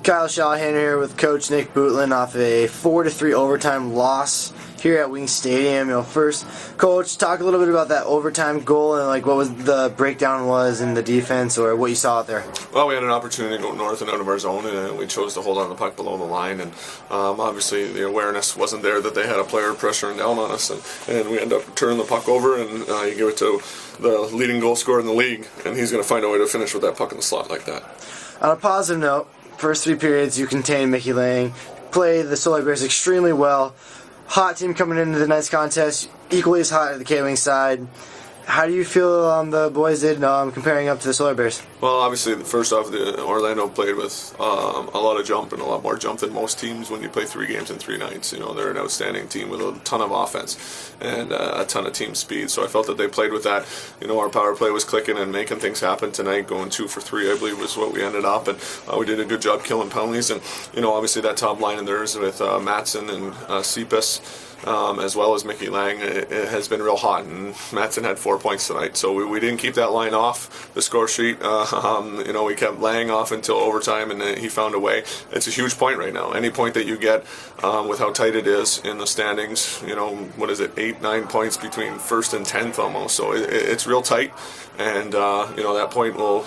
Kyle Shawhan here with Coach Nick Bootland off a 4-3 overtime loss here at Wing Stadium. First, Coach, talk a little bit about that overtime goal and what was the breakdown was in the defense or what you saw out there. Well, we had an opportunity to go north and out of our zone, and we chose to hold on to the puck below the line. And obviously, the awareness wasn't there that they had a player pressuring down on us, and we end up turning the puck over, and you give it to the leading goal scorer in the league, and he's going to find a way to finish with that puck in the slot like that. On a positive note, first 3 periods you contained Mickey Lang, played the Solar Bears extremely well. Hot team coming into the night's contest, equally as hot at the K-Wing side. How do you feel the boys did comparing up to the Solar Bears? Well, obviously, first off, Orlando played with a lot of jump and a lot more jump than most teams when you play 3 games in 3 nights. They're an outstanding team with a ton of offense and a ton of team speed. So I felt that they played with that. Our power play was clicking and making things happen tonight, going 2 for 3, I believe, was what we ended up. And we did a good job killing penalties. And, obviously, that top line in theirs with Matson and Cepas, as well as Mickey Lang, it has been real hot, and Matson had 4 points tonight, so we didn't keep that line off the score sheet. We kept Lang off until overtime, and he found a way. It's a huge point right now. Any point that you get with how tight it is in the standings, what is it, 8-9 points between first and 10th almost, so it's real tight, and that point will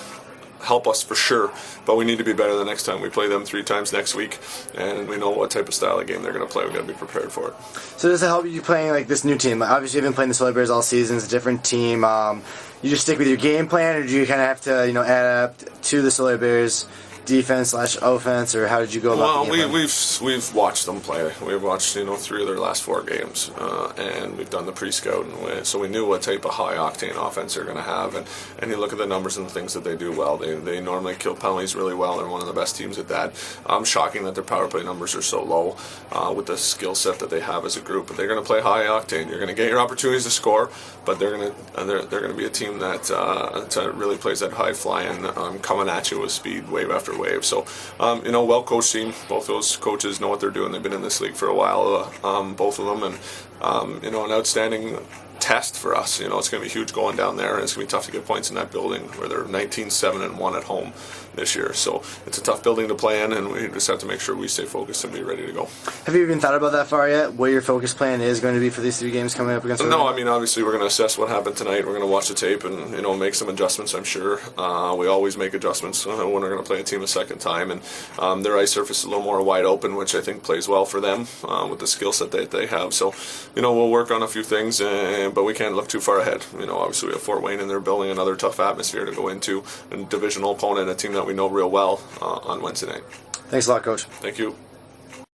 help us for sure, but we need to be better the next time. We play them 3 times next week, and we know what type of style of game they're going to play. We've got to be prepared for it. So does it help you playing this new team? Obviously you've been playing the Solar Bears all season. It's a different team. You just stick with your game plan, or do you kind of have to adapt to the Solar Bears defense/offense, or how did you go about the game plan? We've watched them play. We've watched 3 of their last 4 games, and we've done the pre-scout, so we knew what type of high octane offense they're going to have. And you look at the numbers and the things that they do well. They normally kill penalties really well. They're one of the best teams at that. Shocking that their power play numbers are so low with the skill set that they have as a group. But they're going to play high octane. You're going to get your opportunities to score, but they're going to be a team that really plays that high flying, coming at you with speed, wave after wave. So, well-coached team. Both those coaches know what they're doing. They've been in this league for a while, both of them, and an outstanding test for us. It's going to be huge going down there, and it's going to be tough to get points in that building where they're 19-7-1 at home this year. So it's a tough building to play in, and we just have to make sure we stay focused and be ready to go. Have you even thought about that far yet? What your focus plan is going to be for these 3 games coming up against? No, obviously we're going to assess what happened tonight. We're going to watch the tape and make some adjustments. I'm sure we always make adjustments when we're going to play a team a second time, and their ice surface is a little more wide open, which I think plays well for them with the skill set that they have. So we'll work on a few things, but we can't look too far ahead. Obviously we have Fort Wayne, and they're building another tough atmosphere to go into, a divisional opponent, a team that we know real well on Wednesday night. Thanks a lot, Coach. Thank you.